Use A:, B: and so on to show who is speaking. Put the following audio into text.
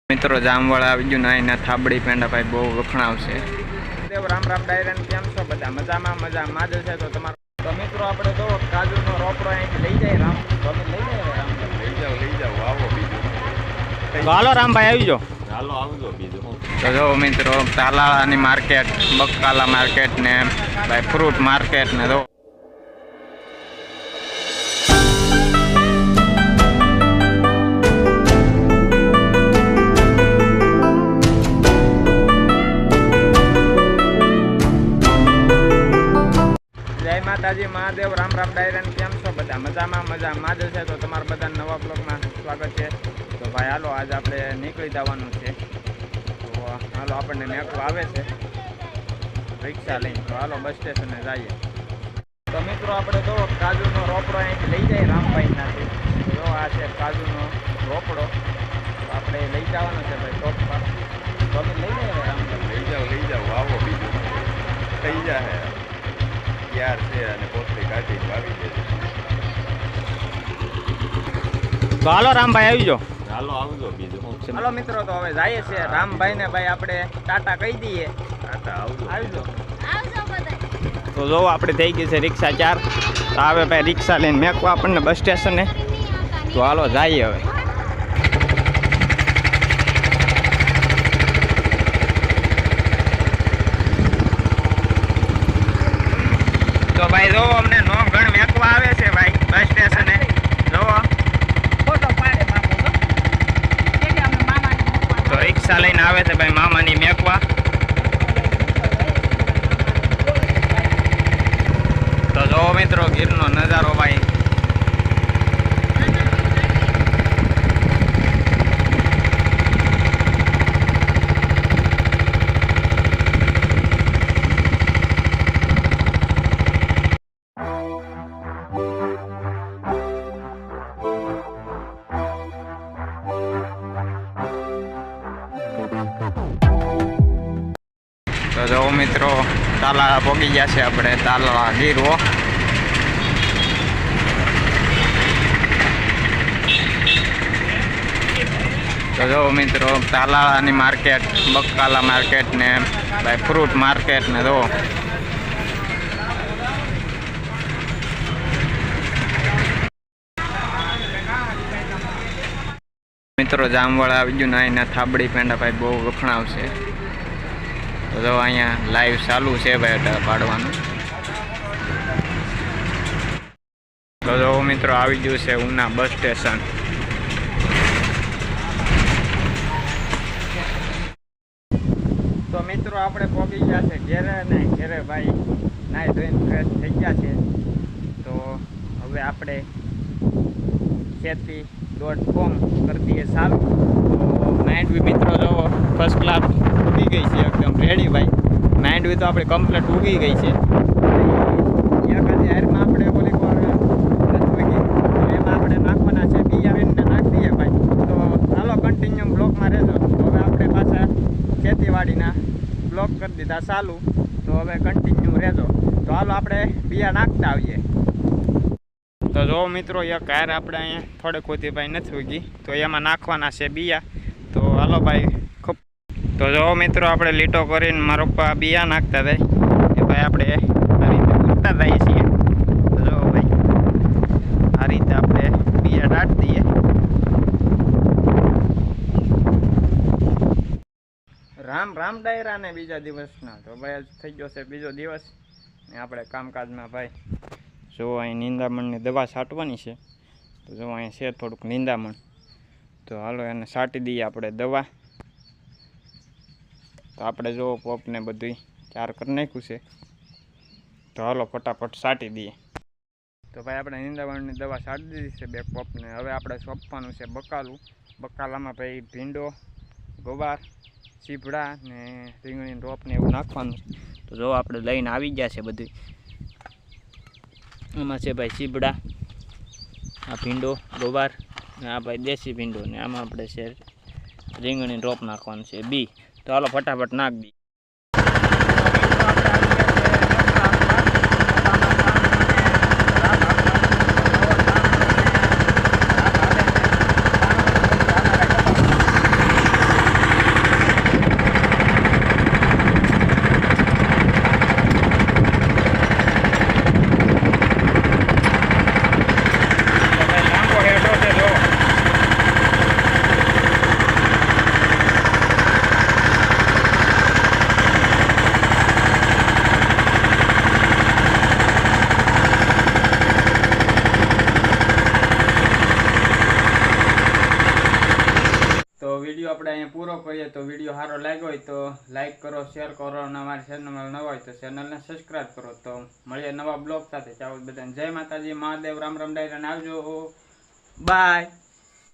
A: મિત્રો જામવાળા આવી ગયું ને અહીંના થાબડી પેંડા ભાઈ બહુ વખણાવશે. રામ રામ ડાયરન, કેમ છો બધા? મજામાં જ છે. તો તમારો તો મિત્રો આપણે તો કાજુનો રોપડો અહીંથી લઈ જાય. રામ તમે લઈ જાય. રામ લઈ જાઓ આવો બીજું. હાલો રામભાઈ આવી જાઓ.
B: હાલો આવજો બીજું.
A: તો જો મિત્રો તાલાળાની માર્કેટ, બકાલા માર્કેટ ને ભાઈ ફ્રૂટ માર્કેટ ને જો માતાજી મહાદેવ. રામ રામ ડાયરન, કેમ છો બધા? મજામાં જ છે. તો તમારા બધા નવા બ્લોગમાં સ્વાગત છે. તો ભાઈ હાલો આજે આપણે નીકળી જવાનું છે. તો હાલો આપણને મેકવા આવે છે રિક્ષા લઈને. તો હાલો બસ સ્ટેશને જઈએ. તો મિત્રો આપણે તો કાજુનો રોપડો અહીંથી લઈ જાય રામભાઈનાથી. જો આ છે કાજુનો રોપડો. તો આપણે લઈ જવાનો છે ભાઈ ટોપ પર. તમે લઈ જાય રામભાઈ?
B: લઈ જાઓ આવો બીજું થઈ જાય યાર છે અને પોતે કાઢી આવી દેજો.
A: તો હાલો રામભાઈ આવી જાઓ.
B: હાલો આવજો બીજું.
A: હાલો મિત્રો તો હવે જઈએ છીએ. રામભાઈને ભાઈ આપણે ટાટા કહી દઈએ.
B: ટાટા આવજો.
A: આવજો. તો જો આપણે થઈ ગઈ છે રિક્ષા 4. તો આવે ભાઈ રિક્ષા લઈને મેકવા આપણને બસ સ્ટેશને. તો હાલો જઈએ હવે. તો ભાઈ જો અમને નો ગણ મેકવા આવે છે ભાઈ બસ સ્ટેશને. જો તો રિક્ષા લઈને આવે છે ભાઈ મામાની મેકવા. તો જો મિત્રો ગીરનો નજારો ભાઈ. તો જો મિત્રો તાલાળા પહોંચી ગયા છે આપણે. તાલાળા ગીરવો. તો જો મિત્રો તાલાળાની માર્કેટ, બકાલા માર્કેટ ને ભાઈ ફ્રૂટ માર્કેટ ને જો મિત્રો જામવાળા આવી ગયું ને અહીંના થાબડી પેંડા ભાઈ બહુ વખણાવશે. તો જો અહીંયા લાઈવ ચાલુ છે ભાઈ પાડવાનું. તો જો મિત્રો આવી ગયું છે ઉના બસ સ્ટેશન. તો મિત્રો આપણે પહોંચી ગયા છે ઘેરે ભાઈ નાઈ ધોઈને ફ્રેશ થઈ ગયા છે. તો હવે આપણે ખેતી.com કરી દઈએ ચાલુ. તો માઇન્ડ મિત્રો જો ફર્સ્ટ ક્લાસ ઉગી ગઈ છે એકદમ રેડી ભાઈ. માઇન્ડ તો આપણે કમ્પ્લીટ ઉગી ગઈ છે. એકાદી હારમાં આપણે ઓલી એમાં આપણે નાખવાના છે બિયારણને નાખી દઈએ ભાઈ. તો ચાલો કન્ટિન્યુ બ્લોકમાં રહેજો. તો હવે આપણે પાછા ખેતીવાડીના બ્લોક કરી દીધા ચાલુ. તો હવે કન્ટિન્યુ રહેજો. તો હાલો આપણે બિયા નાખતા આવીએ. તો જો મિત્રો એક કાર આપણે અહીંયા થોડેક હોતી ભાઈ નથી ઉગી. તો એમાં નાખવાના છે બિયા. તો હાલો ભાઈ. તો જો મિત્રો આપણે લીટો કરીને મારો પપ્પા બિયા નાખતા થાય એ ભાઈ આપણે આ રીતે ઉગતા જઈએ છીએ. તો જો ભાઈ આ રીતે આપણે બિયા દાટી દઈએ. રામ રામ ડાયરા ને બીજા દિવસના. તો ભાઈ થઈ ગયો છે બીજો દિવસ ને આપણે કામકાજમાં ભાઈ. જો અહીં નિંદામણની દવા છાંટવાની છે. તો જો અહીં છે થોડુંક નિંદામણ. તો હાલો એને છાંટી દઈએ આપણે દવા. તો આપણે જો પોપને બધું ચાર કરી નાખ્યું છે. તો હાલો ફટાફટ છાંટી દઈએ. તો ભાઈ આપણે નિંદામણની દવા છાંટી દીધી છે 2 પોપને. હવે આપણે સોંપવાનું છે બકાલું. બકાલામાં ભાઈ ભીંડો, ગોવાર, સીભડા ને રીંગણીનો રોપ ને એવું નાખવાનું. તો જો આપણે લઈને આવી ગયા છે બધું. આમાં છે ભાઈ સીભડા, આ ભીંડો, ગોવાર ને આ ભાઈ દેશી ભીંડો ને આમાં આપણે છે રીંગણીનો રોપ નાખવાનું છે બી. તો હાલો ફટાફટ નાખ દી. સારો લાગ્યો હોય તો લાઈક કરો, શેર કરો અને અમારી ચેનલમાં નવા હોય તો ચેનલને સબસ્ક્રાઈબ કરો. તો મળીએ નવા બ્લોગ સાથે. ચાલો બધાને જય માતાજી, મહાદેવ, રામ રામ ડાયરાને આવજો. બાય.